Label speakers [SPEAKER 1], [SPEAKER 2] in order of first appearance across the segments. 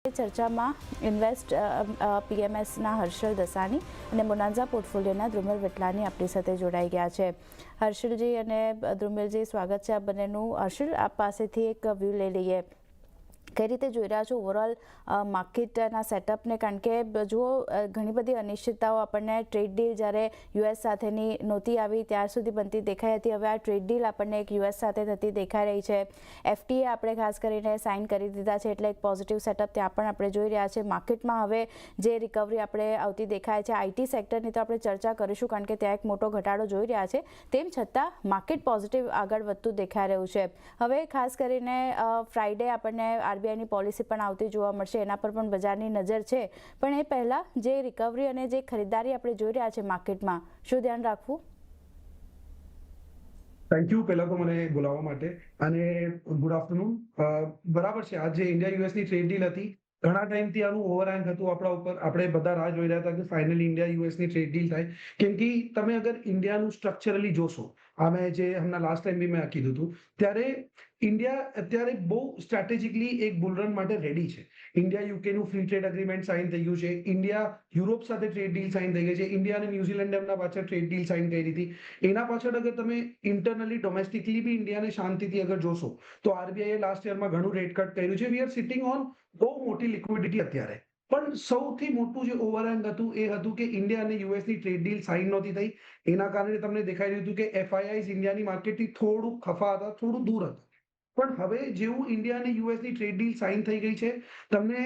[SPEAKER 1] ચર્ચામાં ઇન્વેસ્ટ પીએમએસના હર્ષલ દસાની અને બોનાન્ઝા પોર્ટફોલિયોના ધ્રુમિલ વિટલાની આપણી સાથે જોડાઈ ગયા છે. હર્ષલજી અને ધ્રુમિલજી, સ્વાગત છે આપ બંનેનું. હર્ષલ, આપ પાસેથી એક વ્યૂ લઈ લઈએ. કઈ રીતે જોઈ રહ્યા છો ઓવરઓલ માર્કેટના સેટઅપને? કારણ કે જુઓ, ઘણી બધી અનિશ્ચિતતાઓ આપણને ટ્રેડ ડીલ જ્યારે યુએસ સાથેની નહોતી આવી ત્યાર સુધી બનતી દેખાઈ હતી. હવે આ ટ્રેડ ડીલ આપણને એક યુએસ સાથે થતી દેખાઈ રહી છે. એફટીએ આપણે ખાસ કરીને સાઇન કરી દીધા છે, એટલે એક પોઝિટિવ સેટઅપ ત્યાં પણ આપણે જોઈ રહ્યા છે. માર્કેટમાં હવે જે રિકવરી આપણે આવતી દેખાય છે, આઈટી સેક્ટરની તો આપણે ચર્ચા કરીશું કારણ કે ત્યાં એક મોટો ઘટાડો જોઈ રહ્યા છે. તેમ છતાં માર્કેટ પોઝિટિવ આગળ વધતું દેખાઈ રહ્યું છે. હવે ખાસ કરીને ફ્રાઈડે આપણને આરબીઆઈની પોલિસી પણ આવતી જોવા મળશે, એના પર પણ બજારની નજર છે. પણ એ પહેલા જે રિકવરી અને જે ખરીદારી આપણે જોઈ રહ્યા છે માર્કેટમાં, શું ધ્યાન રાખવું?
[SPEAKER 2] થેન્ક યુ પહેલા તો મને બોલાવવા માટે, અને ગુડ આફ્ટરનૂન. બરાબર છે, આજે ઇન્ડિયા યુએસની ટ્રેડ ડીલ હતી. ઘણા ટાઈમથી આનું ઓવરહેંગ હતું આપણા ઉપર. આપણે બધા રાહ જોઈ રહ્યા હતા કે ફાઇનલી ઇન્ડિયા યુએસની ટ્રેડ ડીલ થાય. કેમ કે તમે અગર ઇન્ડિયાનું સ્ટ્રક્ચરલી જોશો, આ મેં જે હમણાં લાસ્ટ ટાઈમ બી મેં કીધું હતું, ત્યારે ઇન્ડિયા અત્યારે બહુ સ્ટ્રેટેજિકલી એક બુલરન માટે રેડી છે. ઇન્ડિયા યુકેનું ફ્રી ટ્રેડ એગ્રીમેન્ટ સાઇન થઈ ગયું છે. ઇન્ડિયા યુરોપ સાથે ટ્રેડ ડીલ સાઇન થઈ ગઈ છે. ઇન્ડિયા અને ન્યુઝીલેન્ડ એમના પાછળ ટ્રેડ ડીલ સાઇન કરી હતી. એના પાછળ અગર તમે ઇન્ટરનલી ડોમેસ્ટિકલી બી ઇન્ડિયાને શાંતિથી અગર જોશો તો આરબીઆઈએ લાસ્ટ યરમાં ઘણું રેટ કટ કર્યું છે. વી આર સિટિંગ ઓન બહુ મોટી લિક્વિડિટી અત્યારે. પણ સૌથી મોટું જે ઓવરહેંગ હતું એ હતું કે ઇન્ડિયા અને યુએસની ટ્રેડ ડીલ સાઇન નહોતી થઈ. એના કારણે તમને દેખાઈ રહ્યું હતું કે એફઆઈઆઈ ઇન્ડિયાની માર્કેટથી થોડું ખફા હતા, થોડું દૂર હતા. પણ હવે જેવું ઇન્ડિયા અને યુએસની ટ્રેડ ડીલ સાઇન થઈ ગઈ છે, તમને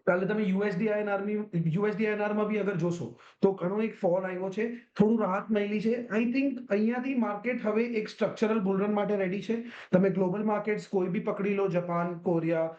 [SPEAKER 2] કાલે તમે યુએસડીઆઈએનઆરમાં બી અગર જોશો તો ઘણો એક ફોલ આવ્યો છે, થોડું રાહત મળી છે. આઈ થિંક અહીંયાથી માર્કેટ હવે એક સ્ટ્રક્ચરલ બુલરન માટે રેડી છે. તમે ગ્લોબલ માર્કેટ્સ કોઈ બી પકડી લો, જાપાન, કોરિયા,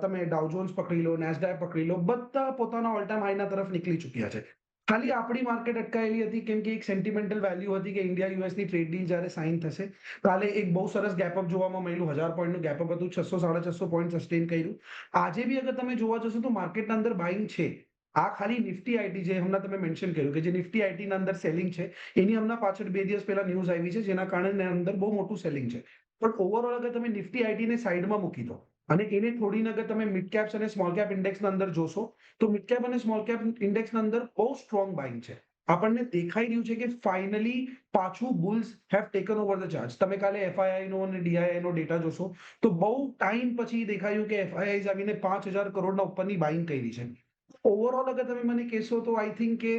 [SPEAKER 2] તમે ડાઉજોન્સ પકડી લો, નેસ્ડેક પકડી લો, બધા પોતાના ઓલ ટાઈમ હાઈના તરફ નીકળી ચુક્યા છે. ખાલી આપણી માર્કેટ અટકાયેલી હતી કેમ કે એક સેન્ટિમેન્ટલ વેલ્યુ હતી કે ઇન્ડિયા યુએસની ટ્રેડ ડીલ જ્યારે સાઇન થશે. કાલે એક બહુ સરસ ગેપઅપ જોવામાં મળ્યું. 1000 પોઈન્ટનું ગેપઅપ હતું, 600-650 પોઈન્ટ સસ્ટેન કર્યું. આજે બી અગર તમે જોવા જશો તો માર્કેટના અંદર બાઇંગ છે. આ ખાલી નિફ્ટી આઈટી જે હમણાં તમે મેન્શન કર્યું કે જે નિફ્ટી આઈટીના અંદર સેલિંગ છે, એની હમણાં પાછળ 2 દિવસ પહેલા ન્યૂઝ આવી છે જેના કારણે અંદર બહુ મોટું સેલિંગ છે. પણ ઓવરઓલ અગર તમે નિફ્ટી આઈટીને સાઈડમાં મૂકી દો અને એને થોડીને અગર તમે મિડ કેપ્સ અને સ્મોલ કેપ ઇન્ડેક્સના અંદર જોશો તો મિડ કેપ અને સ્મોલ કેપ ઇન્ડેક્સના અંદર બહુ સ્ટ્રોંગ બાઇંગ છે. આપણને દેખાઈ રહ્યું છે કે ફાઇનલી પાછું bulls have taken over the charge. તમે કાલે એફઆઈઆઈ નો અને ડીઆઈઆઈ નો ડેટા જોશો તો બહુ ટાઈમ પછી દેખાયું કે એફઆઈઆઈ આવીને 5000 કરોડના ઉપરની બાઇંગ કરી છે. ઓવરઓલ અગર તમે મને કહેશો તો આઈ થિંક કે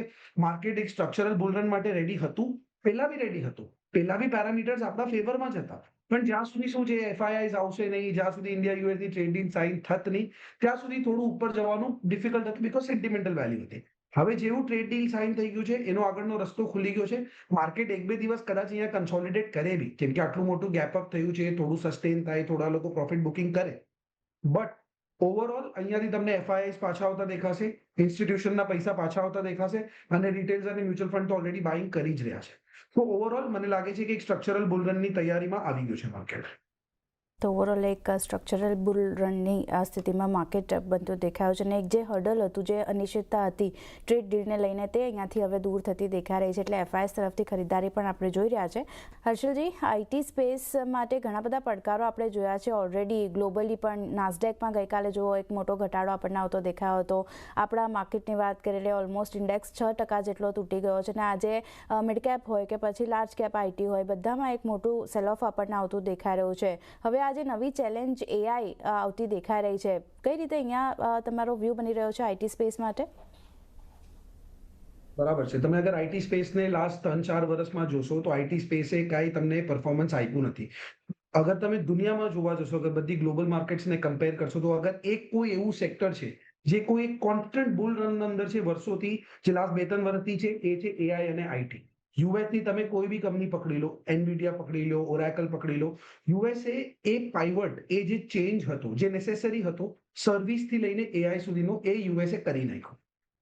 [SPEAKER 2] માર્કેટ એક સ્ટ્રક્ચરલ બુલરન માટે રેડી હતું. પહેલા બી રેડી હતું, પહેલા બી પેરામીટર્સ આપણા ફેવરમાં જ હતા. પણ જ્યાં સુધી શું છે, એફઆઈઆઈ આવશે નહીં, જ્યાં સુધી ઇન્ડિયા યુએસની ટ્રેડ ડીલ સાઇન થત નહીં, ત્યાં સુધી થોડું ઉપર જવાનું ડિફિકલ્ટ હતું બીકોઝ સેન્ટિમેન્ટલ વેલ્યુ હતી. હવે જેવું ટ્રેડ ડીલ સાઇન થઈ ગયું છે, એનો આગળનો રસ્તો ખુલી ગયો છે. માર્કેટ 1-2 દિવસ કદાચ અહીંયા કન્સોલિડેટ કરે બી, કેમ કે આટલું મોટું ગેપઅપ થયું છે, થોડું સસ્ટેન થાય, થોડા લોકો પ્રોફિટ બુકિંગ કરે. બટ ઓવરઓલ અહીંયાથી તમને એફઆઈઆઈ પાછા આવતા દેખાશે, ઇન્સ્ટિટ્યુશનના પૈસા પાછા આવતા દેખાશે, અને રિટેલ્સ અને મ્યુચ્યુઅલ ફંડ તો ઓલરેડી બાઇંગ કરી જ રહ્યા છે. તો ઓવરઓલ મને લાગે છે કે એક સ્ટ્રક્ચરલ બુલરનની તૈયારીમાં આવી ગયું છે માર્કેટ.
[SPEAKER 1] તો ઓવરઓલ એક સ્ટ્રક્ચરલ બુલ રનની આ સ્થિતિમાં માર્કેટ બનતું દેખાયું છે. અને એક જે હર્ડલ હતું, જે અનિશ્ચિતતા હતી ટ્રેડ ડીલને લઈને, તે અહીંયાથી હવે દૂર થતી દેખાઈ રહી છે. એટલે એફઆઈએસ તરફથી ખરીદારી પણ આપણે જોઈ રહ્યા છે. હર્ષલજી, આઈટી સ્પેસ માટે ઘણા બધા પડકારો આપણે જોયા છે ઓલરેડી. ગ્લોબલી પણ નાસ્ડેકમાં ગઈકાલે જો એક મોટો ઘટાડો આપણને આવતો દેખાયો હતો. આપણા માર્કેટની વાત કરીએ એટલે ઓલમોસ્ટ ઇન્ડેક્સ 6% જેટલો તૂટી ગયો છે. અને આજે મિડ કેપ હોય કે પછી લાર્જ કેપ આઈટી હોય, બધામાં એક મોટું સેલ ઓફ આપણને આવતું દેખાઈ રહ્યું છે. હવે આજે નવી ચેલેન્જ એઆઈ આવતી દેખાઈ રહી છે. કઈ રીતે અહીંયા તમારો વ્યૂ બની રહ્યો છે આઈટી સ્પેસ માટે?
[SPEAKER 2] બરાબર છે. તમે અગર આઈટી સ્પેસને લાસ્ટ 3-4 વર્ષમાં જોશો તો આઈટી સ્પેસે કાંઈ તમને પરફોર્મન્સ આપ્યું નથી. અગર તમે દુનિયામાં જોવા જશો, અગર બધી ગ્લોબલ માર્કેટ્સને કમ્પેર કરશો તો અગર એક કોઈ એવું સેક્ટર છે જે કોઈ એક કોન્સ્ટન્ટ બુલ રન અંદર છે વર્ષોથી, જે લાસ્ટ 2-3 વર્ષથી છે, એ છે એઆઈ અને આઈટી. યુએસની તમે કોઈ બી કંપની પકડી લો, એનવીડિયા પકડી લો, ઓરેકલ પકડી લો, યુએસએ એ પાઇવટ, એ જે ચેન્જ હતો, જે નેસેસરી હતો સર્વિસથી લઈને એઆઈ સુધીનો, એ યુએસએ કરી નાખ્યો.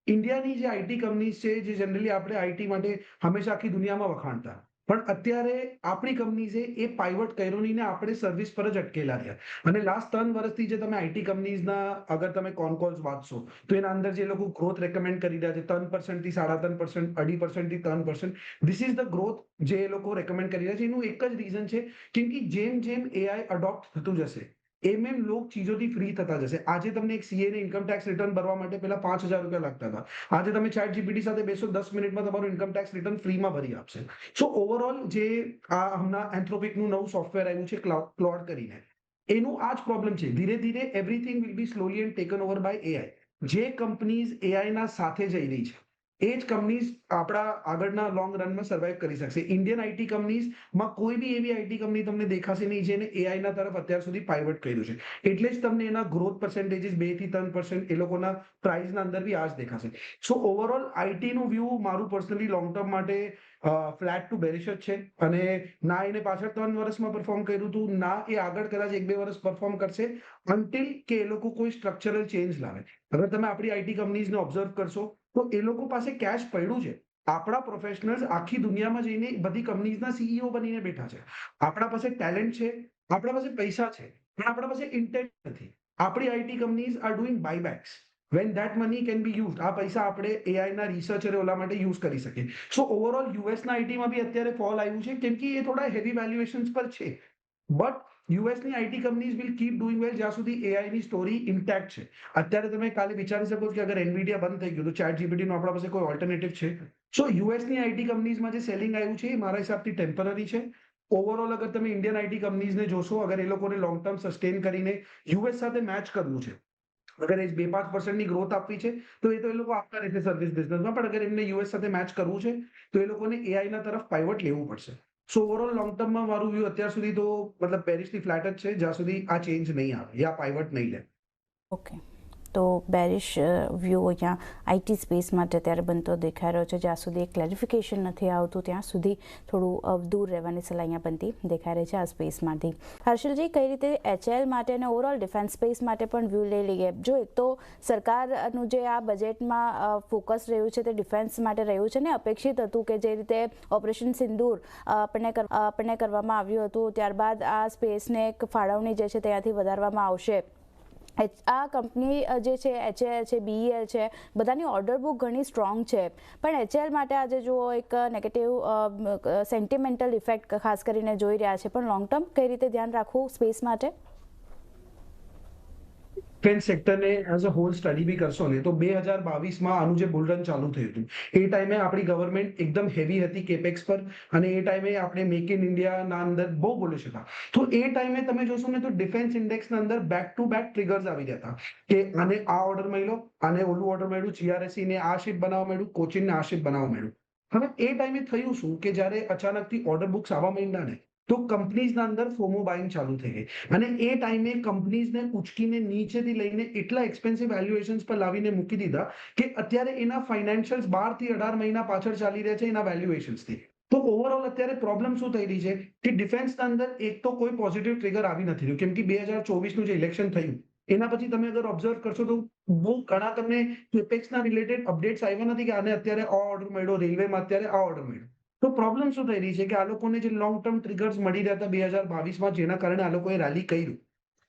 [SPEAKER 2] ઇન્ડિયાની જે આઈટી કંપનીઝ છે, જે જનરલી આપણે આઈટી માટે હંમેશા આખી દુનિયામાં વખાણતા, પણ અત્યારે આપણી કંપનીઝે એ પાઇવટ કર્યો નહીં ને આપણે સર્વિસ પર જ અટકેલા રહ્યા. અને લાસ્ટ 3 વર્ષથી જે તમે આઈટી કંપનીઝના અગર તમે કોન્કોલ્સ વાંચશો તો એના અંદર જે લોકો ગ્રોથ રેકમેન્ડ કરી રહ્યા છે, 3% થી 3.5%, 2.5% થી 3%, ધીસ ઇઝ ધ ગ્રોથ જે એ લોકો રેકમેન્ડ કરી રહ્યા છે. એનું એક જ રીઝન છે, કેમ કે જેમ જેમ એઆઈ અડોપ્ટ થતું જશે, લોક ચીજોથી ફ્રી થતા જશે. આજે તમને એક સીએ ને ઇન્કમ ટેક્સ રિટર્ન ભરવા માટે પેલા 5,000 રૂપિયા લાગતા હતા. આજે તમે ચેટ જીપીટી સાથે બેસો 10 મિનિટમાં તમારું ઇન્કમ ટેક્સ રિટર્ન ફ્રીમાં ભરી આપશે. સો ઓવરઓલ જે આ હમણાં એન્થ્રોપિકનું નવું સોફ્ટવેર આવ્યું છે ક્લોડ કરીને, એનું આ જ પ્રોબ્લેમ છે. ધીરે ધીરે everything will be slowly and taken over by AI. જે કંપનીઝ એઆઈ ના સાથે જઈ રહી છે એ જ કંપનીઝ આપણા આગળના લોંગ રનમાં સર્વાઈવ કરી શકશે. ઇન્ડિયન આઈટી કંપનીઝમાં કોઈ બી એવી આઈટી કંપની તમને દેખાશે નહીં જેને એઆઈ ના તરફ અત્યાર સુધી પાઇવટ કર્યું છે. એટલે જ તમને એના ગ્રોથ પર્સન્ટેજીસ 2 થી 3% એ લોકોના પ્રાઇસના અંદર બી આ જ દેખાશે. સો ઓવરઓલ આઈટી નું વ્યૂ મારું પર્સનલી લોંગ ટર્મ માટે ફ્લેટ ટુ બેરિશ જ છે. અને ના એને પાછળ 3 વર્ષમાં પરફોર્મ કર્યું હતું, ના એ આગળ કદાચ 1-2 વર્ષ પરફોર્મ કરશે, અન્ટિલ કે એ લોકો કોઈ સ્ટ્રક્ચરલ ચેન્જ લાવે. અગર તમે આપણી આઈટી કંપનીઝને ઓબ્ઝર્વ કરશો તો એ લોકો પાસે કેશ પડ્યું છે. આપણા પ્રોફેશનલ્સ આખી દુનિયામાં જઈને બધી કંપનીઝના સીઈઓ બનીને બેઠા છે. આપણા પાસે ટેલેન્ટ છે, આપણા પાસે પૈસા છે, પણ આપણા પાસે ઇન્ટેન્ટ નથી. આપણી IT companies are doing buybacks when that money can be use. આ પૈસા આપણે એઆઈ ના રિસર્ચ ઓલા માટે યુઝ કરી શકીએ. સો ઓવરઓલ યુએસના આઈટીમાં બી અત્યારે ફોલ આવ્યું છે કેમ કે એ થોડા હેવી વેલ્યુએશન્સ પર છે. બટ યુએસની IT companies will keep doing well જ્યાં સુધી એઆઈ ની સ્ટોરી ઇન્ટેક્ટ છે. અત્યારે તમે કાલે વિચારી શકો છો કે અગર એનવીડિયા બંધ થઈ ગયું તો ચેટ જીપીટી નો આપણા પાસે કોઈ ઓલ્ટરનેટિવ છે? સો યુએસની આઈટી કંપનીઝમાં જે સેલિંગ આવ્યું છે એ મારા હિસાબથી ટેમ્પરરી છે. ઓવરઓલ અગર તમે ઇન્ડિયન આઈટી કંપનીઝને જોશો, અગર એ લોકોને લોંગ ટર્મ સસ્ટેન કરીને યુએસ સાથે મેચ કરવું છે, અગર એ 2-5% ગ્રોથ આપવી છે તો એ લોકો આપતા રહેશે સર્વિસ બિઝનેસમાં, પણ અગર એમને યુએસ સાથે મેચ કરવું છે તો એ લોકોને એઆઈ ના તરફ પાઇવટ લેવું પડશે. સો ઓવરઓલ લોંગ ટર્મમાં મારું વ્યૂ અત્યાર સુધી તો મતલબ બેરિશથી ફ્લેટ જ છે જ્યાં સુધી આ ચેન્જ નહીં આવે યા પાઇવટ નહીં લે.
[SPEAKER 1] ઓકે, તો બેરિશ વ્યૂ અહીંયા આઈટી સ્પેસ માટે ત્યારે બનતો દેખાઈ રહ્યો છે. જ્યાં સુધી ક્લેરિફિકેશન નથી આવતું ત્યાં સુધી થોડું દૂર રહેવાની સલાહ અહીંયા બનતી દેખાઈ રહી છે આ સ્પેસમાંથી. હર્ષલજી, કઈ રીતે એચએલ માટે અને ઓવરઓલ ડિફેન્સ સ્પેસ માટે પણ વ્યૂ લઈ લઈએ? જો એક તો સરકારનું જે આ બજેટમાં ફોકસ રહ્યું છે તે ડિફેન્સ માટે રહ્યું છે ને અપેક્ષિત હતું કે જે રીતે ઓપરેશન સિંદૂર આપણને કરવામાં આવ્યું હતું, ત્યારબાદ આ સ્પેસને એક ફાળવણી જે છે ત્યાંથી વધારવામાં આવશે. આ કંપની જે છે એચએલ છે, બીઈએલ છે, બધાની ઓર્ડર બુક ઘણી સ્ટ્રોંગ છે, પણ એચએલ માટે આજે જુઓ એક નેગેટિવ સેન્ટિમેન્ટલ ઇફેક્ટ ખાસ કરીને જોઈ રહ્યા છે. પણ લોંગ ટર્મ કઈ રીતે ધ્યાન રાખવું સ્પેસ માટે?
[SPEAKER 2] ડિફેન્સ સેક્ટરને એઝ અ હોલ સ્ટડી બી કરશો ને તો 2022માં આનું જે બુલ રન ચાલુ થયું હતું એ ટાઈમે આપણી ગવર્મેન્ટ એકદમ હેવી હતી કેપેક્સ પર, અને એ ટાઈમે આપણે મેક ઇન ઇન્ડિયાના અંદર બહુ બોલિશ હતા. તો એ ટાઈમે તમે જોશો ને તો ડિફેન્સ ઇન્ડેક્સના અંદર બેક ટુ બેક ટ્રિગર્સ આવી ગયા હતા કે આને આ ઓર્ડર મળ્યો, આને ઓલું ઓર્ડર મળ્યું, જીઆરએસસી ને આ શિપ બનાવવા મળ્યું, કોચિનને આ શિપ બનાવવા મળ્યું. હવે એ ટાઈમે થયું શું કે જ્યારે અચાનકથી ઓર્ડર બુક્સ આવવા માંડ્યા ને તો કંપનીઝના અંદર ફોમો બાઇંગ ચાલુ થઈ ગઈ, અને એ ટાઈમે કંપનીઝને ઉચકીને નીચેથી લઈને એટલા એક્સપેન્સિવ વેલ્યુએશન્સ પર લાવીને મૂકી દીધા કે અત્યારે એના ફાઇનાન્શિયલ્સ 12 થી 18 મહિના પાછળ ચાલી રહ્યા છે એના વેલ્યુએશન્સથી. તો ઓવરઓલ અત્યારે પ્રોબ્લેમ શું થઈ રહી છે કે ડિફેન્સના અંદર એક તો કોઈ પોઝિટિવ ટ્રિગર આવી નથી રહ્યું, કેમ કે 2024નું જે ઇલેક્શન થયું એના પછી તમે અગર ઓબ્ઝર્વ કરશો તો બહુ ઘણા તમને કેપેક્સના રિલેટેડ અપડેટ્સ આવ્યા નથી કે આને અત્યારે આ ઓર્ડર મળ્યો, રેલવેમાં અત્યારે આ ઓર્ડર મળ્યો. તો પ્રોબ્લેમ શું થઈ રહી છે કે આ લોકોને જે લોંગ ટર્મ ટ્રિગર્સ મળી રહ્યા હતા 2022માં, જેના કારણે આ લોકોએ રેલી કર્યું,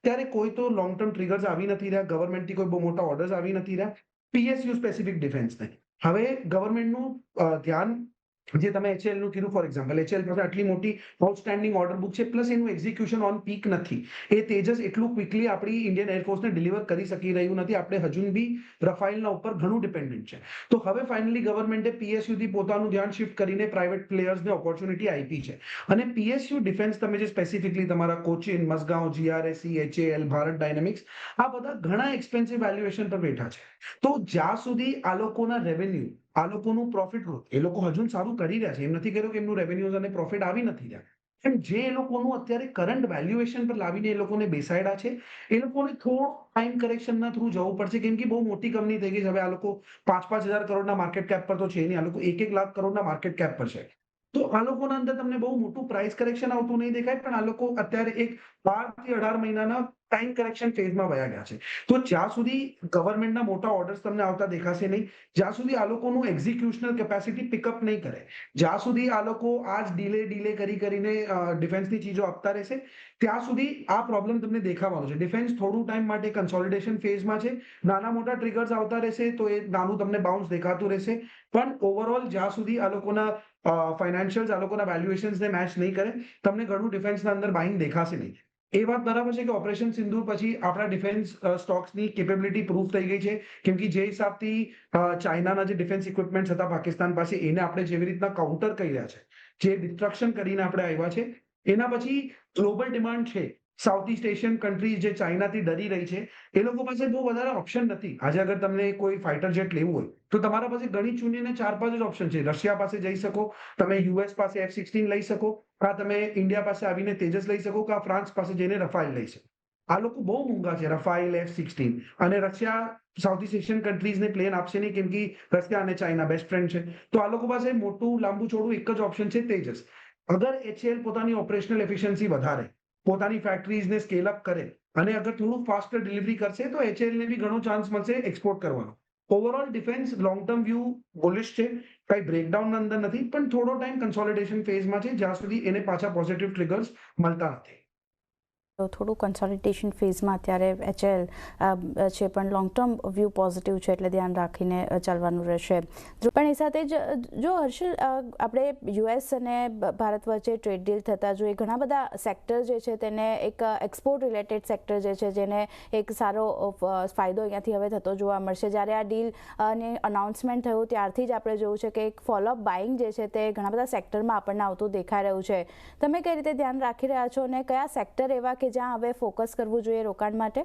[SPEAKER 2] ત્યારે કોઈ તો લોંગ ટર્મ ટ્રિગર્સ આવી નથી રહ્યા, ગવર્મેન્ટથી કોઈ બહુ મોટા ઓર્ડર્સ આવી નથી રહ્યા પીએસયુ સ્પેસિફિક ડિફેન્સને. હવે ગવર્મેન્ટનું ધ્યાન, જે તમે એચએલ નું કીધું ફોર એક્ઝામ્પલ, એચએલ પાસે આટલી મોટી આઉટસ્ટેન્ડિંગ ઓર્ડર બુક છે, પ્લસ એનું એક્ઝિક્યુશન ઓન પીક નથી. એ તેજસ એટલું ક્વિકલી આપણી ઇન્ડિયન એરફોર્સને ડિલિવર કરી શકી રહ્યું નથી. આપણે હજુ બી રફાઇલના ઉપર ઘણું ડિપેન્ડન્ટ છે. તો હવે ફાઇનલી ગવર્મેન્ટે પીએસયુ થી પોતાનું ધ્યાન શિફ્ટ કરીને પ્રાઇવેટ પ્લેયર્સને ઓપોર્ચ્યુનિટી આપી છે. અને પીએસયુ ડિફેન્સ તમે જે સ્પેસિફિકલી તમારા કોચિન, મસગાંવ, જીઆરએસસી, એચએએલ, ભારત ડાયનેમિક્સ, આ બધા ઘણા એક્સપેન્સિવ વેલ્યુએશન પર બેઠા છે. તો જ્યાં સુધી આ લોકોના રેવન્યુ, આ લોકોનું પ્રોફિટ ગ્રોથ, એ લોકો હજુ સારું કરી રહ્યા છે, એમ નથી કહ્યું કે એમનું રેવન્યુઝ અને પ્રોફિટ આવી નથી રહ્યા, પણ જે એ લોકોનું અત્યારે કરંટ વેલ્યુએશન પર લાવીને એ લોકોને બેસાડ્યા છે, એ લોકોને થોડો ટાઈમ કરેક્શનના થ્રુ જવું પડશે, કેમ કે બહુ મોટી કંપની થઈ ગઈ છે. હવે આ લોકો 5-5 હજાર કરોડના માર્કેટ કેપ પર તો છે નહીં, આ લોકો 1-1 લાખ કરોડના માર્કેટ કેપ પર છે. તો આ લોકોના અંદર તમને બહુ મોટું પ્રાઇસ કરેક્શન આવતું નહીં દેખાય, પણ આ લોકો અત્યારે એક 12 થી 18 મહિનાના ટાઈમ કરેક્શન ફેઝમાં વયા ગયા છે. તો જ્યાં સુધી ગવર્મેન્ટના મોટા ઓર્ડર્સ તમને આવતા દેખાશે નહીં, જ્યાં સુધી આ લોકોનું એક્ઝિક્યુશનલ કેપેસિટી પિકઅપ નહીં કરે, જ્યાં સુધી આ લોકો આ જ ડીલે કરીને ડિફેન્સની ચીજો આપતા રહેશે, ત્યાં સુધી આ પ્રોબ્લેમ તમને દેખાવાનો છે. ડિફેન્સ થોડું ટાઈમ માટે કન્સોલિડેશન ફેઝમાં છે, નાના મોટા ટ્રિગર્સ આવતા રહેશે તો એ નાનું તમને બાઉન્સ દેખાતું રહેશે, પણ ઓવરઓલ જ્યાં સુધી આ લોકોના ફાઇનાન્શિયલ્સ, આ લોકોના વેલ્યુએશન્સને મેચ નહીં કરે, તમને ઘણું ડિફેન્સના અંદર બાઇંગ દેખાશે નહીં. એ વાત બરાબર છે કે ઓપરેશન સિંદૂર પછી આપણા ડિફેન્સ સ્ટોક્સની કેપેબિલિટી પ્રૂવ થઈ ગઈ છે, કેમ કે જે હિસાબથી ચાઇનાના જે ડિફેન્સ ઇક્વિપમેન્ટ હતા પાકિસ્તાન પાસે, એને આપણે જેવી રીતના કાઉન્ટર કરી રહ્યા છે, જે ડિસ્ટ્રક્શન કરીને આપણે આવ્યા છે, એના પછી ગ્લોબલ ડિમાન્ડ છે. સાઉથ ઇસ્ટ એશિયન કન્ટ્રીઝ જે ચાઇનાથી ડરી રહી છે, એ લોકો પાસે બહુ વધારે ઓપ્શન નથી. આજે અગર તમને કોઈ ફાઇટર જેટ લેવું હોય તો તમારા પાસે ગણી ચૂનીને 4-5 જ ઓપ્શન છે. રશિયા પાસે જઈ શકો, તમે યુએસ પાસે F-16 લઈ શકો, કા તમે ઇન્ડિયા પાસે આવીને તેજસ લઈ શકો, કા ફ્રાન્સ પાસે જઈને રફાઇલ લઈ શકો. આ લોકો બહુ મોંઘા છે, રફાઇલ, F-16. અને રશિયા સાઉથ ઇસ્ટ એશિયન કન્ટ્રીઝને પ્લેન આપશે નહીં, કેમ કે રશિયા અને ચાઇના બેસ્ટ ફ્રેન્ડ છે. તો આ લોકો પાસે મોટું લાંબુ ચોડું એક જ ઓપ્શન છે, તેજસ. અગર HAL પોતાની ઓપરેશનલ એફિશિયન્સી વધારે, પોતાની ફેક્ટરીઝને સ્કેલ અપ કરે અને અગર થોડું ફાસ્ટર ડિલિવરી કરશે, તો HAL ને બી ઘણો ચાન્સ મળશે એક્સપોર્ટ કરવાનો. Overall defence long term view bullish છે. કઈ બ્રેકડાઉન અંદર નથી, પણ થોડો ટાઈમ કન્સોલિડેશન ફેઝમાં છે, જ્યાં સુધી એને પાછા પોઝિટિવ ટ્રિગર્સ મળતા નથી.
[SPEAKER 1] તો થોડું કન્સોલિડેશન ફેઝમાં અત્યારે HAL છે, પણ લોંગ ટર્મ વ્યૂ પોઝિટિવ છે, એટલે ધ્યાન રાખીને ચાલવાનું રહેશે. પણ એ સાથે જ જો હર્ષલ, આપણે US અને ભારત વચ્ચે ટ્રેડ ડીલ થતા જોઈએ, ઘણા બધા સેક્ટર જે છે તેને એક એક્સપોર્ટ રિલેટેડ સેક્ટર જે છે, જેને એક સારો ફાયદો અહીંયાથી હવે થતો જોવા મળશે. જ્યારે આ ડીલ ને અનાઉન્સમેન્ટ થયું ત્યારથી જ આપણે જોયું છે કે એક ફોલોઅપ બાઇંગ જે છે તે ઘણા બધા સેક્ટરમાં આપણને આવતું દેખાઈ રહ્યું છે. તમે કઈ રીતે ધ્યાન રાખી રહ્યા છો અને કયા સેક્ટર એવા કે જ્યાં હવે ફોકસ કરવું જોઈએ રોકાણ માટે?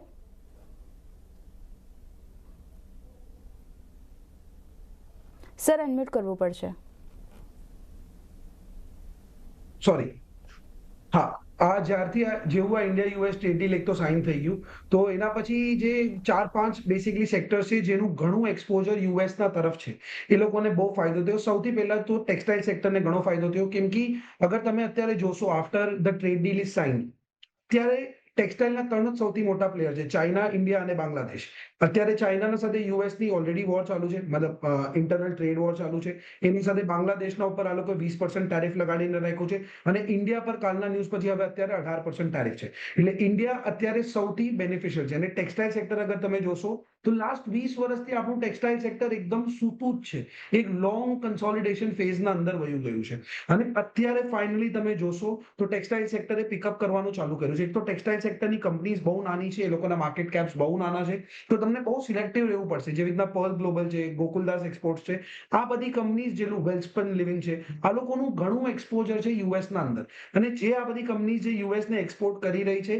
[SPEAKER 1] સર, અનમ્યુટ કરવું પડશે.
[SPEAKER 2] સોરી. હા, જ્યારથી જેવું આ ઇન્ડિયા US ટ્રેડ ડીલ એક તો સાઇન થઈ ગયું, તો એના પછી જે 4-5 બેસિકલી સેક્ટર છે જેનું ઘણું એક્સપોઝર યુએસના તરફ છે, એ લોકોને બહુ ફાયદો થયો. સૌથી પહેલા તો ટેક્સટાઇલ સેક્ટરને ઘણો ફાયદો થયો, કેમ કે અગર તમે અત્યારે જોશો after the trade deal is sign, ત્યારે ટેક્સટાઇલના 3 જ સૌથી મોટા પ્લેયર છે, ચાઇના, ઇન્ડિયા અને બાંગ્લાદેશ. અત્યારે ચાઇનાના સાથે યુએસની ઓલરેડી વોર ચાલુ છે, મતલબ ઇન્ટરનલ ટ્રેડ વોર ચાલુ છે. એની સાથે બાંગ્લાદેશના ઉપર આ લોકો 20% ટેરિફ લગાડીને રાખ્યું છે, અને ઇન્ડિયા પર કાલના ન્યૂઝ પછી હવે અત્યારે 18% ટેરિફ છે. એટલે ઇન્ડિયા અત્યારે સૌથી બેનિફિશિયલ છે. અને ટેક્સટાઇલ સેક્ટર અગર તમે જોશો તો લાસ્ટ 20 વર્ષથી આપણું ટેક્સટાઇલ સેક્ટર એકદમ સૂતું જ છે, એક લોંગ કન્સોલિડેશન ફેઝના અંદર વયું ગયું છે. અને અત્યારે ફાઇનલી તમે જોશો તો ટેક્સટાઇલ સેક્ટરે પિકઅપ કરવાનું ચાલુ કર્યું છે. એક તો ટેક્સટાઇલ સેક્ટરની કંપનીઝ બહુ નાની છે, એ લોકોના માર્કેટ કેપ્સ બહુ નાના છે, તો તમને બહુ સિલેક્ટિવ રહેવું પડશે. જેવી રીતના પર્લ ગ્લોબલ છે, ગોકુલદાસ એક્સપોર્ટ્સ છે, આ બધી કંપનીઝ, જેનું વેલ્સપન લિવિંગ છે, આ લોકોનું ઘણું એક્સપોઝર છે યુએસના અંદર. અને જે આ બધી કંપનીઝ જે યુએસને એક્સપોર્ટ કરી રહી છે,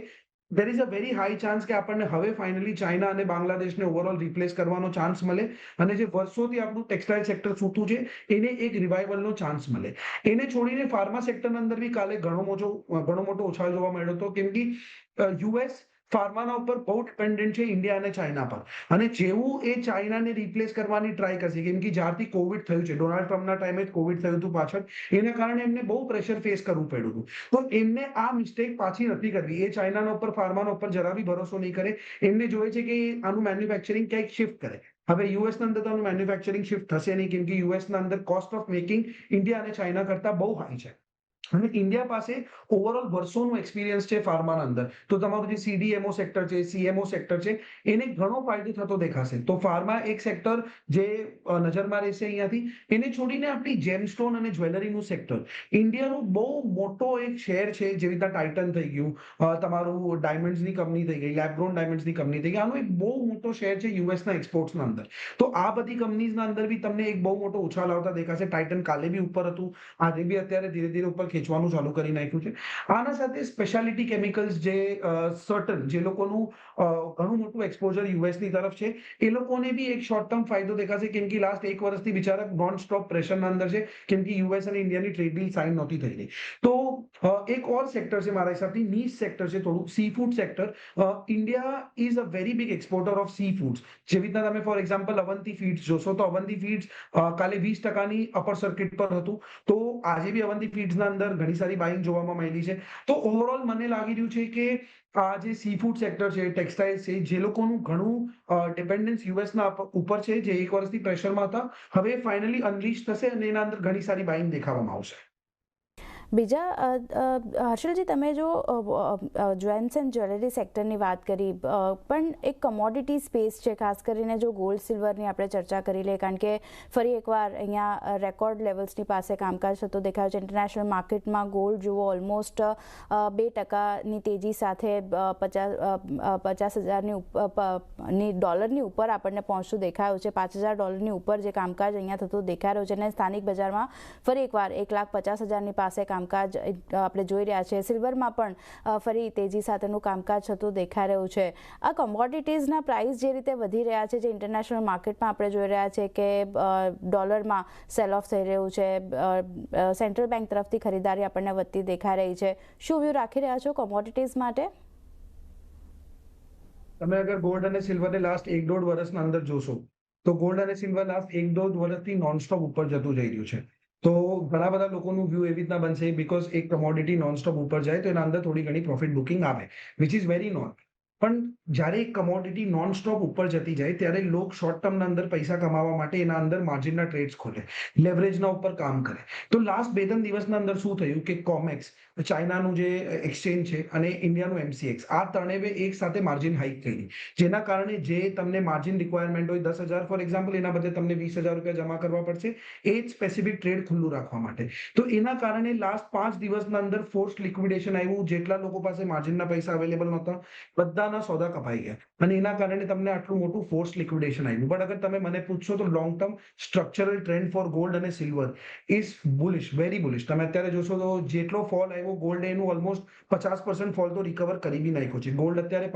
[SPEAKER 2] there is a very high chance કે આપણને હવે ફાઇનલી ચાઇના અને બાંગ્લાદેશને ઓવરઓલ રિપ્લેસ કરવાનો ચાન્સ મળે, અને જે વર્ષોથી આપણું ટેક્સટાઇલ સેક્ટર સૂતું છે એને એક રિવાઇવલનો ચાન્સ મળે. એને છોડીને ફાર્મા સેક્ટરના અંદર બી કાલે ઘણો મોટો ઉછાળ જોવા મળ્યો હતો, કેમ કે યુએસ ફાર્માના ઉપર બહુ ડિપેન્ડન્ટ છે ઇન્ડિયા અને ચાઇના પર. અને જેવું એ ચાઇનાને રિપ્લેસ કરવાની ટ્રાય કરશે, કેમ કે જ્યારથી કોવિડ થયું છે, ડોનાલ્ડ ટ્રમ્પના ટાઈમે જ કોવિડ થયું હતું પાછળ, એના કારણે એમને બહુ પ્રેશર ફેસ કરવું પડ્યું હતું. તો એમને આ મિસ્ટેક પાછી નથી કરવી. એ ચાઇનાના ઉપર, ફાર્માના ઉપર જરા બી ભરોસો નહીં કરે. એમને જોઈએ છે કે આનું મેન્યુફેક્ચરિંગ ક્યાંક શિફ્ટ કરે. હવે યુએસના અંદર તો આનું મેન્યુફેક્ચરિંગ શિફ્ટ થશે નહીં, કેમ કે યુએસના અંદર કોસ્ટ ઓફ મેકિંગ ઇન્ડિયા અને ચાઇના કરતા બહુ હાઈ છે. અને ઇન્ડિયા પાસે ઓવરઓલ વર્ષોનું એક્સપિરિયન્સ છે ફાર્માના અંદર. તો તમારું જે CDMO સેક્ટર છે, CMO સેક્ટર છે, એને ઘણો ફાયદો થતો દેખાશે. તો ફાર્મા એક સેક્ટર જે નજરમાં રહેશે અહીંયાથી. એને છોડીને આપણી જેમસ્ટોન અને જ્વેલરીનું સેક્ટર, ઇન્ડિયાનો બહુ મોટો એક શેર છે. જેવી રીતના ટાઇટન થઈ ગયું, તમારું ડાયમંડ્સની કંપની થઈ ગઈ, લેબગ્રોન ડાયમંડ્સની કંપની થઈ ગઈ, આનો એક બહુ મોટો શેર છે યુએસના એક્સપોર્ટ્સના અંદર. તો આ બધી કંપનીઝના અંદર બી તમને એક બહુ મોટો ઉછાળ આવતા દેખાશે. ટાઇટન કાલે બી ઉપર હતું, આજે બી અત્યારે ધીરે ધીરે ઉપર ખેંચવાનું ચાલુ કરી નાખ્યું છે. આના સાથે સ્પેશિયાલિટી કેમિકલ્સ, જે સર્ટન, જે લોકોનું ઘણું મોટું એક્સપોઝર યુએસની તરફ છે, એ લોકોને બી એક શોર્ટ ટર્મ ફાયદો દેખાશે, કેમ કે લાસ્ટ 1 વર્ષથી બિચારા નોન સ્ટોપ પ્રેશરના અંદર છે, કેમ કે યુએસ અને ઇન્ડિયાની ટ્રેડ ડીલ સાઇન નહોતી થઈ રહી. તો એક ઓર સેક્ટર છે મારા હિસાબથી, નીશ સેક્ટર છે થોડું, C food sector. India is a very big exporter of C foods. જેવી રીતના તમે ફોર એક્ઝામ્પલ અવંતી ફીડ્સ જોશો, તો અવંતી ફીડ્સ કાલે 20%ની અપર સર્કિટ પર હતું. તો આજે બી અવંતી ફીડ્સના અંદર ઘણી સારી બાઇંગ જોવામાં મળી છે. તો ઓવરઓલ મને લાગી રહ્યું છે કે આ જે સી ફૂડ સેક્ટર છે, ટેક્સટાઇલ છે, જે લોકોનું ઘણું ડિપેન્ડન્સ યુએસના ઉપર છે, જે 1 વર્ષથી પ્રેશરમાં હતા, હવે ફાઇનલી અનલીશ થશે અને એના અંદર ઘણી સારી બાઇંગ દેખાવામાં આવશે.
[SPEAKER 1] બીજા હર્ષલજી, તમે જો જ્વેલ્સ એન્ડ જ્વેલરી સેક્ટરની વાત કરી, પણ એક કમોડિટી સ્પેસ છે, ખાસ કરીને જો ગોલ્ડ સિલ્વરની આપણે ચર્ચા કરી લઈએ, કારણ કે ફરી એકવાર અહીંયા રેકોર્ડ લેવલ્સની પાસે કામકાજ થતો દેખાયો છે. ઇન્ટરનેશનલ માર્કેટમાં ગોલ્ડ જુઓ ઓલમોસ્ટ 2% તેજી સાથે 50,000 ડોલરની ઉપર આપણને પહોંચતું દેખાયું છે. $5,000 ઉપર જે કામકાજ અહીંયા થતું દેખાઈ રહ્યું છે, અને સ્થાનિક બજારમાં ફરી એકવાર 1,50,000ની પાસે કામકાજ આપણે જોઈ રહ્યા છીએ. સિલ્વરમાં પણ ફરી તેજી સાથેનું કામકાજ થતું દેખાઈ રહ્યું છે. આ કોમોડિટીઝના પ્રાઇસ જે રીતે વધી રહ્યા છે, જે ઇન્ટરનેશનલ માર્કેટમાં આપણે જોઈ રહ્યા છે કે ડોલરમાં સેલ ઓફ થઈ રહ્યું છે, સેન્ટ્રલ બેંક તરફથી ખરીદારી આપણને વધતી દેખાઈ રહી છે. શું વ્યૂ રાખી રહ્યા છો કોમોડિટીઝ માટે?
[SPEAKER 2] તમે અગર ગોલ્ડ અને સિલ્વરને લાસ્ટ 1-1.5 વર્ષના અંદર જોશો તો ગોલ્ડ અને સિલ્વર લાસ્ટ 1-1.5 વર્ષથી નોનસ્ટોપ ઉપર જતું જઈ રહ્યું છે. તો ઘણા બધા લોકોનું વ્યૂ એવી રીતના બનશે, બીકોઝ એક કમોડિટી નોનસ્ટોપ ઉપર જાય તો એના અંદર થોડી ઘણી પ્રોફિટ બુકિંગ આવે, વિચ ઇઝ વેરી નોર્મલ. પણ જ્યારે એક કમોડિટી નોનસ્ટોપ ઉપર જતી જાય ત્યારે લોકો શોર્ટ ટર્મના અંદર પૈસા કમાવા માટે એના અંદર માર્જિનના ટ્રેડ્સ ખોલે, લેવરેજના ઉપર કામ કરે. તો લાસ્ટ 2-3 દિવસના અંદર શું થયું કે કોમેક્સ, ચાઇનાનું જે એક્સચેન્જ છે, અને ઇન્ડિયાનું MCX, આ ત્રણેય એક સાથે માર્જિન હાઇક કરી, જેના કારણે જે તમને માર્જિન રિક્વાયરમેન્ટ હોય 10,000 ફોર એક્ઝામ્પલ, એના બદલે તમને 20,000 રૂપિયા જમા કરવા પડશે એ જ સ્પેસિફિક ટ્રેડ ખુલ્લું રાખવા માટે. તો એના કારણે લાસ્ટ 5 દિવસના અંદર ફોર્સ્ડ લિક્વિડેશન આવ્યું. જેટલા લોકો પાસે માર્જિનના પૈસા અવેલેબલ નહોતા બધાના સોદા કપાઈ ગયા, અને એના કારણે તમને આટલું મોટું ફોર્સ્ડ લિક્વિડેશન આવ્યું. બટ અગર તમે મને પૂછશો તો long term structural trend for gold અને silver is bullish, very bullish. તમે અત્યારે જોશો તો જેટલો ફોલ આવ્યો ગોલ્ડ, એનું ઓલમોસ્ટ 50% ફોલ તો રિકવર કરી બી નાખ્યો છે. ગોલ્ડ અત્યારે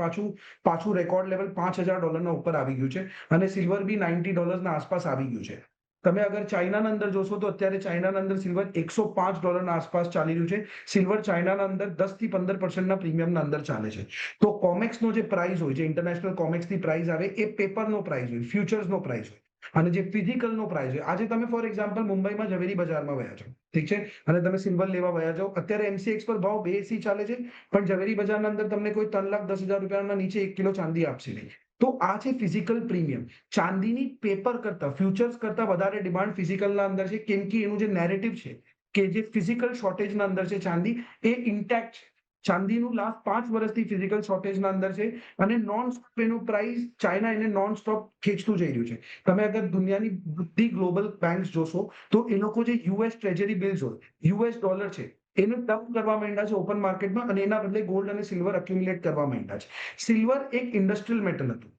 [SPEAKER 2] પાછું રેકોર્ડ લેવલ $5,000 ઉપર આવી ગયું છે, અને સિલ્વર બી $90 આસપાસ આવી ગયું છે. તમે અગર ચાઇનાના અંદર જોશો તો અત્યારે ચાઇનાના અંદર સિલ્વર $105 આસપાસ ચાલી રહ્યું છે. સિલ્વર ચાઇનાના અંદર 10 થી 15% પ્રીમિયમના અંદર ચાલે છે. તો કોમેક્સનો જે પ્રાઇસ હોય, જે ઇન્ટરનેશનલ કોમેક્સની પ્રાઇસ આવે, એ પેપરનો પ્રાઇસ હોય, ફ્યુચર્સનો પ્રાઇસ હોય, અને જે ફિઝિકલનો પ્રાઇસ હોય. આજે તમે ફોર એક્ઝામ્પલ મુંબઈમાં ઝવેરી બજારમાં વયા છો, ઠીક છે, અને તમે સિલ્વર લેવા વયા જાઓ, અત્યારે MCX પર ભાવ 82 ચાલે છે, પણ ઝવેરી બજારના અંદર તમને કોઈ 3,10,000 રૂપિયાના નીચે 1 કિલો ચાંદી આપશે નહીં. તો આ છે ફિઝિકલ પ્રીમિયમ. ચાંદીની પેપર કરતા, ફ્યુચર્સ કરતા વધારે ડિમાન્ડ ફિઝિકલના અંદર છે, કેમ કે એનું જે નેરેટિવ છે કે જે ફિઝિકલ શોર્ટેજના અંદર છે ચાંદી, એ ઇન્ટેક્ટ છે. ચાંદીનું લાસ્ટ 5 વર્ષથી ફિઝિકલ શોર્ટેજના અંદર છે, અને નોન સ્ટોપ એનું પ્રાઇસ ચાઇના એને નોન સ્ટોપ ખેંચતું જઈ રહ્યું છે. તમે અગર દુનિયાની બધી ગ્લોબલ બેંક્સ જોશો તો એ લોકો જે US ટ્રેજરી બિલ્સ હોય, US ડોલર છે, એનું ડમ્પ કરવા માંડ્યા છે ઓપન માર્કેટમાં, અને એના બદલે ગોલ્ડ અને સિલ્વર એક્યુમ્યુલેટ કરવા માંડ્યા છે. સિલ્વર એક ઇન્ડસ્ટ્રીયલ મેટલ હતું.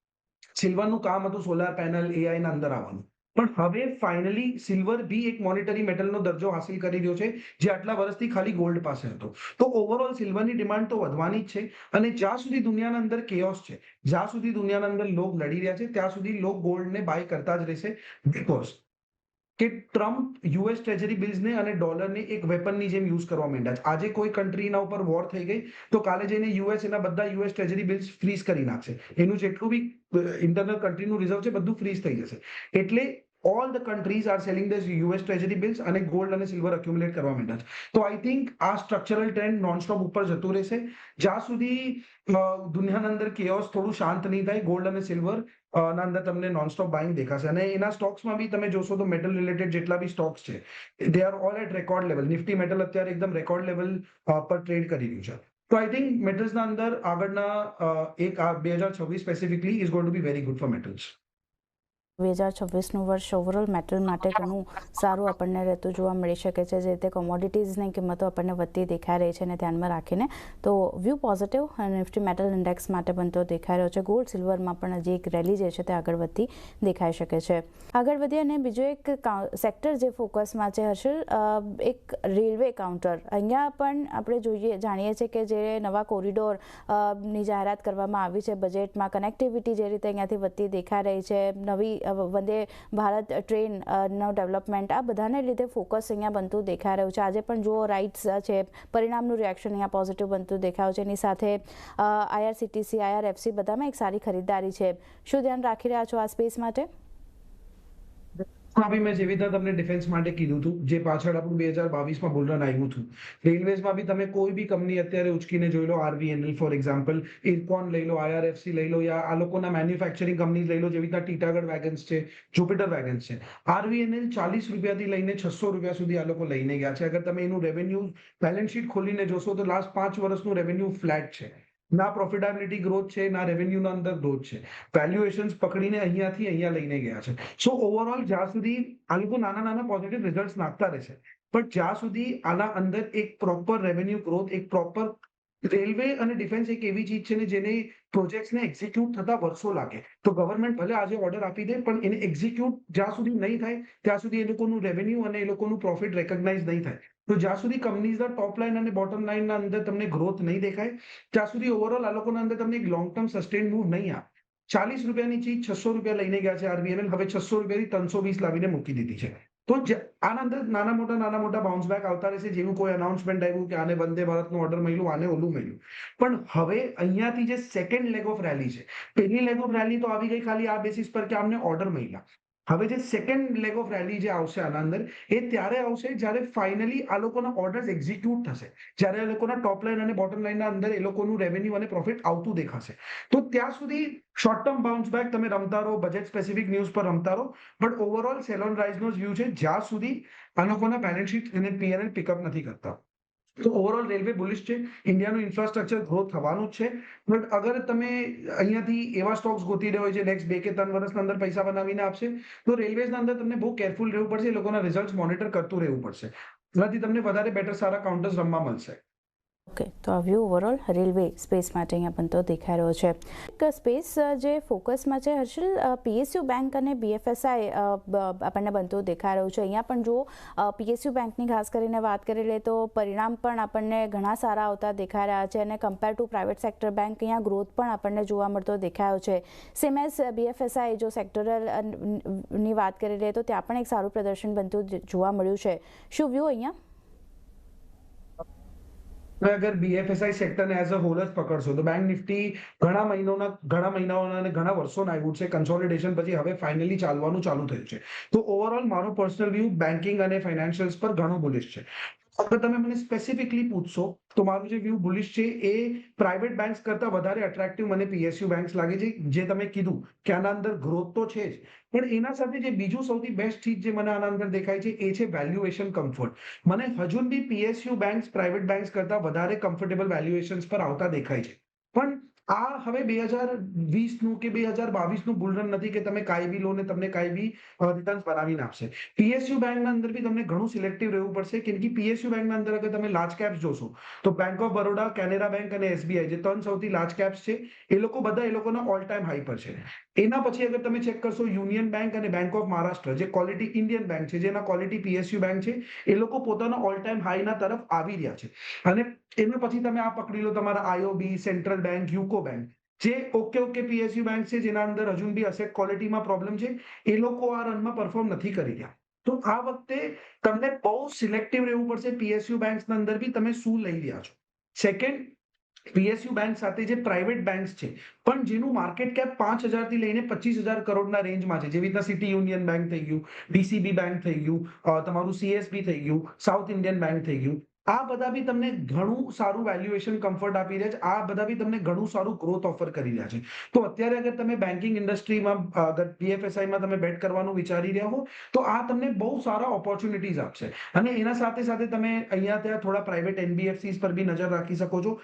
[SPEAKER 2] સિલ્વરનું કામ હતું સોલાર પેનલ, AI ના અંદર આવવાનું. પણ હવે ફાઇનલી સિલ્વર બી એક મોનેટરી મેટલનો દરજ્જો હાસિલ કરી રહ્યો છે, જે આટલા વર્ષથી ખાલી ગોલ્ડ પાસે હતો. તો ઓવરઓલ સિલ્વરની ડિમાન્ડ તો વધવાની જ છે, અને જ્યાં સુધી દુનિયાના અંદર કેઓસ છે, જ્યાં સુધી દુનિયાના અંદર લોક લડી રહ્યા છે, ત્યાં સુધી લોક ગોલ્ડને બાય કરતા જ રહેશે. બીકોઝ કે ટ્રમ્પ US ટ્રેજરી બિલ્સને અને ડોલરને એક વેપનની જેમ યુઝ કરવા માંડ્યા છે. આજે કોઈ કન્ટ્રીના ઉપર વોર થઈ ગઈ તો કાલે જઈને US એના બધા US ટ્રેજરી બિલ્સ ફ્રીઝ કરી નાખશે. એનું જેટલું બી ઇન્ટરનલ કન્ટ્રીનું રિઝર્વ છે બધું ફ્રીઝ થઈ જશે. એટલે all the countries are selling the US treasury bills અને ગોલ્ડ અને સિલ્વર એક્યુમ્યુલેટ કરવા માંડ્યા છે. તો આઈ થિંક આ સ્ટ્રક્ચરલ ટ્રેન્ડ નોનસ્ટોપ ઉપર જતું રહેશે જ્યાં સુધી દુનિયાના અંદર કેઓસ થોડું શાંત નહીં થાય. ગોલ્ડ અને સિલ્વર ના અંદર તમને નોનસ્ટોપ બાઇંગ દેખાશે, અને એના સ્ટોક્સમાં બી તમે જોશો તો મેટલ રિલેટેડ જેટલા બી સ્ટોક્સ છે, they are all at record level. Nifty metal અત્યારે એકદમ રેકોર્ડ લેવલ પર ટ્રેડ કરી રહ્યું છે. તો આઈ થિંક મેટલ્સના અંદર આગળના 2026 specifically is going to be very good for metals.
[SPEAKER 1] 2026નું વર્ષ ઓવરઓલ મેટલ માટે ઘણું સારું આપણને રહેતું જોવા મળી શકે છે, જે રીતે કોમોડિટીઝની કિંમતો આપણને વધતી દેખાઈ રહી છે, અને ધ્યાનમાં રાખીને તો view positive Nifty metal index માટે બનતો દેખાઈ રહ્યો છે. ગોલ્ડ સિલ્વરમાં પણ હજી એક રેલી જે છે તે આગળ વધતી દેખાઈ શકે છે. આગળ વધીએ, અને બીજો એક સેક્ટર જે ફોકસમાં છે હર્ષલ, એક રેલવે કાઉન્ટર. અહીંયા પણ આપણે જાણીએ છીએ કે જે નવા કોરિડોરની જાહેરાત કરવામાં આવી છે બજેટમાં, કનેક્ટિવિટી જે રીતે અહીંયાથી વધતી દેખાઈ રહી છે, નવી વંદે ભારત ટ્રેનનો ડેવલપમેન્ટ, આ બધાને લીધે ફોકસ અહીંયા બનતું દેખાઈ રહ્યું છે. આજે પણ જુઓ રાઇટ્સ છે, પરિણામનું રિએક્શન અહીંયા પોઝિટિવ બનતું દેખાયું છે. એની સાથે IRCTC, IRFC બધામાં એક સારી ખરીદારી છે. શું ધ્યાન રાખી રહ્યા છો આ સ્પેસ માટે?
[SPEAKER 2] હા બી મેં જેવી રીતે તમને ડિફેન્સ માટે કીધું હતું, જે પાછળ આપણું 2022માં બુલરન આવ્યું હતું. રેલવેઝમાં બી તમે કોઈ બી કંપની અત્યારે ઉચકીને જોઈ લો, આરવીએનએલ ફોર એક્ઝામ્પલ, ઇરકોન લઈ લો, આઈઆરએફસી લઈ લો, યા આ લોકોના મેન્યુફેક્ચરિંગ કંપનીઝ લઈ લો, જેવી રીતના ટીટાગઢ વેગન્સ છે, જુપિટર વેગન્સ છે. આરવીએનએલ 40 રૂપિયાથી લઈને 600 રૂપિયા સુધી આ લોકો લઈને ગયા છે. અગર તમે એનું રેવન્યુ બેલેન્સ શીટ ખોલીને જોશો તો લાસ્ટ 5 વર્ષનું રેવન્યુ ફ્લેટ છે. ના પ્રોફિટેબિલિટી ગ્રોથ છે, ના રેવન્યુના અંદર ગ્રોથ છે. વેલ્યુએશન્સ પકડીને અહીંયાથી અહીંયા લઈને ગયા છે. સો ઓવરઓલ જ્યાં સુધી આ લોકો નાના નાના પોઝિટિવ રિઝલ્ટ નાખતા રહેશે, પણ જ્યાં સુધી આના અંદર એક પ્રોપર રેવન્યુ ગ્રોથ, એક પ્રોપર રેલવે અને ડિફેન્સ એક એવી ચીજ છે ને જેને પ્રોજેક્ટ્સને એક્ઝિક્યુટ થતા વર્ષો લાગે. તો ગવર્મેન્ટ ભલે આજે ઓર્ડર આપી દે, પણ એને એક્ઝિક્યુટ જ્યાં સુધી નહીં થાય ત્યાં સુધી એ લોકોનું રેવન્યુ અને એ લોકોનું પ્રોફિટ રેકગ્નાઇઝ નહીં થાય. તો જ્યાં સુધી કંપનીઝના ટોપ લાઇન અને બોટમ લાઇનના અંદર તમને ગ્રોથ નહીં દેખાય, ત્યાં સુધી ઓવરઓલ આ લોકોના અંદર તમને એક લોંગ ટર્મ સસ્ટેન મૂવ નહીં આવે. 40 રૂપિયાની ચીજ 600 રૂપિયા લઈને ગયા છે આરબીએનએલ, હવે 600 રૂપિયાથી 320 લાવીને મૂકી દીધી છે. તો આના અંદર નાના મોટા બાઉન્સ બેક આવતા રહેશે. જેવું કોઈ અનાઉન્સમેન્ટ આવ્યું કે આને વંદે ભારતનું ઓર્ડર મળ્યું, આને ઓલું મળ્યું, પણ હવે અહીંયાથી જે સેકન્ડ લેગ ઓફ રેલી છે, પહેલી લેગ ઓફ રેલી તો આવી ગઈ ખાલી આ બેસિસ પર કે આમને ઓર્ડર મળ્યા. હવે જે સેકન્ડ લેગ ઓફ રેલી જે આવશે આના અંદર, એ ત્યારે આવશે જ્યારે ફાઇનલી આ લોકોના ઓર્ડર્સ એક્ઝિક્યુટ થશે, જ્યારે આ લોકોના ટોપ લાઇન અને બોટમ લાઇનના અંદર એ લોકોનું રેવન્યુ અને પ્રોફિટ આવતું દેખાશે. તો ત્યાં સુધી શોર્ટ ટર્મ બાઉન્સ બેક તમે રમતા રહો, બજેટ સ્પેસિફિક ન્યૂઝ પર રમતા રહો, બટ ઓવરઓલ સેલ ઓન રાઇઝનો જ વ્યૂ છે જ્યાં સુધી આ લોકોના બેલેન્સ શીટ અને પીએનએલ પિકઅપ નથી કરતા. તો ઓવરઓલ રેલવે બુલિશ છે. ઇન્ડિયાનું ઇન્ફ્રાસ્ટ્રક્ચર ગ્રોથ થવાનું જ છે. બટ અગર તમે અહીંયાથી એવા સ્ટોક્સ ગોતી રહ્યા હોય જે નેક્સ્ટ 2 કે 3 વર્ષના અંદર પૈસા બનાવીને આપશે, તો રેલવેઝના અંદર તમને બહુ કેરફુલ રહેવું પડશે, એ લોકોના રિઝલ્ટ મોનિટર કરતું રહેવું પડશે. એનાથી તમને વધારે બેટર સારા કાઉન્ટર્સ રમવા મળશે.
[SPEAKER 1] ઓકે, તો આ વ્યૂ ઓવરઓલ રેલવે સ્પેસ માટે અહીંયા બનતો દેખાઈ રહ્યો છે. એક સ્પેસ જે ફોકસમાં છે હર્ષલ, પીએસયુ બેંક અને બીએફએસઆઈ આપણને બનતો દેખાઈ રહ્યું છે. અહીંયા પણ જો પીએસયુ બેંકની ખાસ કરીને વાત કરી લઈએ તો પરિણામ પણ આપણને ઘણા સારા આવતા દેખાઈ રહ્યા છે, અને compare to private sector bank અહીંયા ગ્રોથ પણ આપણને જોવા મળતો દેખાયો છે. સેમ એઝ બીએફએસઆઈ જો સેક્ટરલની વાત કરી લઈએ તો ત્યાં પણ એક સારું પ્રદર્શન બનતું જોવા મળ્યું છે. શું વ્યૂ અહીંયા?
[SPEAKER 2] અગર બીએફએસઆઈ સેક્ટરને એઝ અ હોલ જ પકડશો તો બેંક નિફ્ટી ઘણા મહિનાઓના અને ઘણા વર્ષોના આવ્યું છે કન્સોલિડેશન પછી, હવે ફાઇનલી ચાલવાનું ચાલુ થયું છે. તો ઓવરઓલ મારો પર્સનલ વ્યૂ બેન્કિંગ અને ફાઇનાન્શિયલ્સ પર ઘણો બુલિશ છે. અગર તમે મને સ્પેસિફિકલી પૂછશો તો મારું જે વ્યૂ બુલિશ છે એ પ્રાઇવેટ બેંક્સ કરતા વધારે અટ્રેક્ટિવ મને પીએસયુ બેંક્સ લાગે છે. જે તમે કીધું કે આના અંદર ગ્રોથ તો છે જ, પણ એના સાથે જે બીજું સૌથી બેસ્ટ ચીજ જે મને આના અંદર દેખાય છે એ છે વેલ્યુએશન કમ્ફર્ટ. મને હજુ બી પીએસયુ બેંક્સ પ્રાઇવેટ બેંક્સ કરતા વધારે કમ્ફર્ટેબલ વેલ્યુએશન્સ પર આવતા દેખાય છે. પણ આ હવે 2020નું કે 2022નું બુલરન નથી કે તમે કાંઈ બી લો ને તમને કાંઈ બી રિટર્ન્સ બનાવીને આપશે. પીએસયુ બેંકના અંદર બી તમને ઘણું સિલેક્ટિવ રહેવું પડશે, કેમ કે પીએસયુ બેંકના અંદર અગર તમે લાર્જ કેપ્સ જોશો તો bank of Baroda, Canara bank અને એસબીઆઈ જે 3 સૌથી લાર્જ કેપ્સ છે, એ લોકો બધા એ લોકોના ઓલ ટાઈમ હાઈ પર છે. એના પછી અગર તમે ચેક કરશો યુનિયન બેંક અને બેંક ઓફ મહારાષ્ટ્ર જે ક્વોલિટી ઇન્ડિયન બેંક છે, જેના ક્વોલિટી પીએસયુ બેંક છે, એ લોકો પોતાના ઓલ ટાઈમ હાઈના તરફ આવી રહ્યા છે. અને એના પછી તમે આ પકડી લો તમારા આઈઓબી, સેન્ટ્રલ બેંક, યુકો બેંક, જે ઓકે પીએસયુ બેંક છે જેના અંદર હજુ બી અસેટ ક્વોલિટીમાં પ્રોબ્લેમ છે, એ લોકો આ રનમાં પરફોર્મ નથી કરી રહ્યા. તો આ વખતે તમને બહુ સિલેક્ટિવ રહેવું પડશે પીએસયુ બેંક્સના અંદર બી તમે શું લઈ રહ્યા છો. સેકન્ડ, પીએસયુ બેંક સાથે જે પ્રાઇવેટ બેંક્સ છે પણ જેનું માર્કેટ કેપ 5,000 થી લઈને 25,000 કરોડના રેન્જમાં છે, જેવી રીતના સિટી યુનિયન બેંક થઈ ગયું, ડીસીબી બેંક થઈ ગયું, તમારું સીએસબી થઈ ગયું, સાઉથ ઇન્ડિયન બેંક થઈ ગયું, આ બધા બી તમને ઘણું સારું વેલ્યુએશન કમ્ફર્ટ આપી રહ્યા છે. આ બધા બી તમને ઘણું સારું ગ્રોથ ઓફર કરી રહ્યા છે. તો અત્યારે અગર તમે બેન્કિંગ ઇન્ડસ્ટ્રીમાં અગર બીએફએસઆઈમાં તમે બેટ કરવાનું વિચારી રહ્યા હો તો આ તમને બહુ સારા ઓપોર્ચ્યુનિટીઝ આપશે. અને એના સાથે સાથે તમે અહીંયા ત્યાં થોડા પ્રાઇવેટ એનબીએફસીસ પર બી નજર રાખી શકો છો.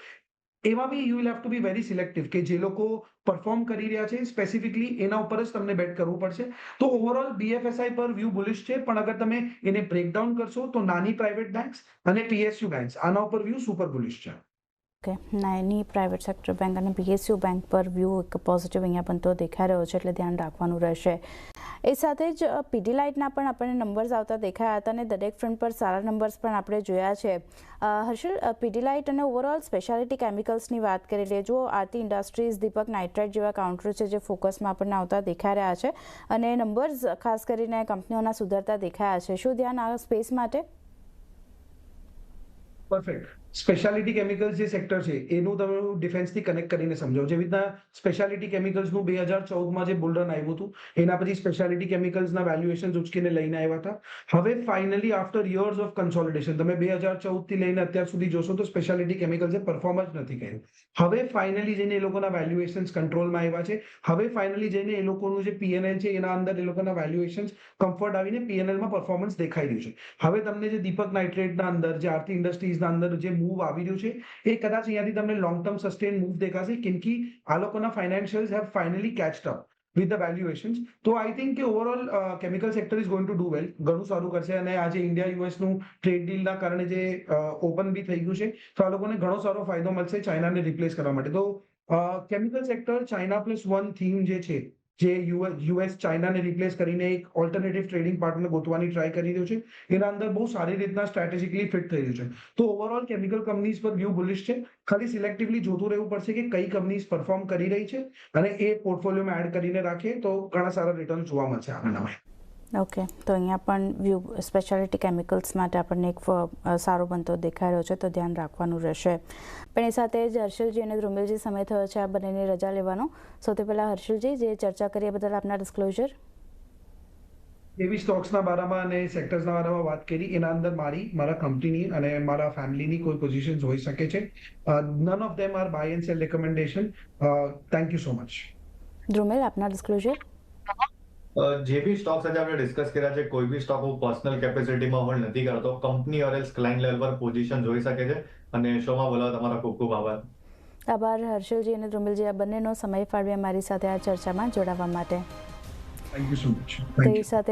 [SPEAKER 2] એમાં બી you will have to be very selective કે જે લોકો પરફોર્મ કરી રહ્યા છે સ્પેસિફિકલી એના ઉપર જ તમને બેટ કરવું પડશે. તો ઓવરઓલ બીએફએસઆઈ પર વ્યૂ બુલિશ છે, પણ અગર તમે એને બ્રેકડાઉન કરશો તો નાની પ્રાઇવેટ બેંક્સ અને પીએસયુ બેંક્સ આના ઉપર વ્યૂ સુપર બુલિશ છે.
[SPEAKER 1] ઓકે, નાની પ્રાઇવેટ સેક્ટર બેંક અને પીએસયુ બેંક પર વ્યૂ એક પોઝિટિવ અહીંયા પણ તો દેખાઈ રહ્યો છે, એટલે ધ્યાન રાખવાનું રહેશે. એ સાથે જ પીડીલાઇટના પણ આપણને નંબર્સ આવતા દેખાયા હતા અને દરેક ફ્રન્ટ પર સારા નંબર્સ પણ આપણે જોયા છે. હર્ષલ, પીડીલાઇટ અને ઓવરઓલ સ્પેશિયાલિટી કેમિકલ્સની વાત કરી લઈએ. જો આરતી ઇન્ડસ્ટ્રીઝ, દીપક નાઇટ્રાઇટ જેવા કાઉન્ટર છે જે ફોકસમાં આપણને આવતા દેખાઈ રહ્યા છે, અને નંબર્સ ખાસ કરીને કંપનીઓના સુધરતા દેખાયા છે. શું ધ્યાન આ સ્પેસ માટે?
[SPEAKER 2] પરફેક્ટ. સ્પેશિયાલિટી કેમિકલ્સ જે સેક્ટર છે એનું તમે ડિફેન્સથી કનેક્ટ કરીને સમજો. જેવી રીતના સ્પેશિયાલિટી કેમિકલ્સનું 2014માં જે બુલરન આવ્યું હતું, એના પછી સ્પેશિયાલિટી કેમિકલ્સના વેલ્યુએશન ઉચકીને લઈને આવ્યા હતા. હવે finally after years of consolidation, તમે 2014 થી લઈને અત્યાર સુધી જોશો તો સ્પેશિયાલિટી કેમિકલ્સે પરફોર્મ જ નથી કર્યું. હવે ફાઇનલી જઈને એ લોકોના વેલ્યુએશન્સ કંટ્રોલમાં આવ્યા છે. હવે ફાઇનલી જઈને એ લોકોનું જે પીએનએલ છે એના અંદર એ લોકોના વેલ્યુએશન્સ કમ્ફર્ટ આવીને પીએનએલમાં પરફોર્મન્સ દેખાઈ રહ્યું છે. હવે તમને જે દીપક નાઇટ્રેટના અંદર, જે આરતી ઇન્ડસ્ટ્રીઝના અંદર જે મૂવ આવી રહ્યું છે, એ કદાચ અહીંયાથી તમને લોંગ ટર્મ સસ્ટેન મૂવ દેખાશે, કેમ કે આ લોકોના financials have finally catched up with the valuations. તો આઈ થિંક કે overall chemical sector is going to do well, ઘણું સારું કરશે. અને આજે ઇન્ડિયા યુએસનું ટ્રેડ ડીલના કારણે જે ઓપન બી થઈ ગયું છે, તો આ લોકોને ઘણો સારો ફાયદો મળશે ચાઇનાને રિપ્લેસ કરવા માટે. તો કેમિકલ સેક્ટર China+1 થીમ જે છે, જે યુએસ ચાઇનાને રિપ્લેસ કરીને એક ઓલ્ટરનેટિવ ટ્રેડિંગ પાર્ટનર ગોતવાની ટ્રાય કરી રહ્યું છે, એના અંદર બહુ સારી રીતના સ્ટ્રેટેજિકલી ફિટ થઈ રહ્યું છે. તો ઓવરઓલ કેમિકલ કંપનીઝ પર વ્યૂ બુલિશ છે. ખાલી સિલેક્ટિવલી જોતું રહેવું પડશે કે કઈ કંપનીઝ પરફોર્મ કરી રહી છે, અને એ પોર્ટફોલિયોમાં એડ કરીને રાખીએ તો ઘણા સારા રિટર્ન જોવા મળશે આગળના.
[SPEAKER 1] ઓકે, તો અહીંયા પણ વ્યૂ સ્પેશિયાલિટી કેમિકલ્સ માટે આપણને એક સારો બનતો દેખાઈ રહ્યો છે, તો ધ્યાન રાખવાનું રહેશે. પણ એ સાથે જ હર્ષલજી અને ધ્રુમિલજી, સમય થયો છે આ બંનેની રજા લેવાનો. સૌથી પહેલાં હર્ષલજી, જે ચર્ચા કરીએ બદલ આપના ડિસ્ક્લોઝર.
[SPEAKER 2] એવી સ્ટોક્સના બારામાં અને સેક્ટર્સના બારામાં વાત કરી, એના અંદર મારા કંપનીની અને મારા ફેમિલીની કોઈ પોઝિશન્સ હોઈ શકે છે. None of them are buy and sell recommendation. Thank you so much.
[SPEAKER 1] Dhrumil, આપના ડિસ્ક્લોઝર.
[SPEAKER 3] જે બી સ્ટોક્સ આજે આપણે ડિસ્કસ કર્યા છે, કોઈ બી સ્ટોક હું પર્સનલ કેપેસિટીમાં હોલ્ડ નથી કરતો. Company or else client level પર પોઝિશન જોઈ શકે છે. અને શોમાં બોલાવા તમારો ખૂબ ખૂબ આભાર.
[SPEAKER 1] આભાર હર્ષલજી અને ધ્રુમિલજી, આ બંનેનો સમય ફાળવી અમારી સાથે આ ચર્ચામાં જોડાવા માટે.
[SPEAKER 2] Thank you so much.
[SPEAKER 1] તો એ સાથે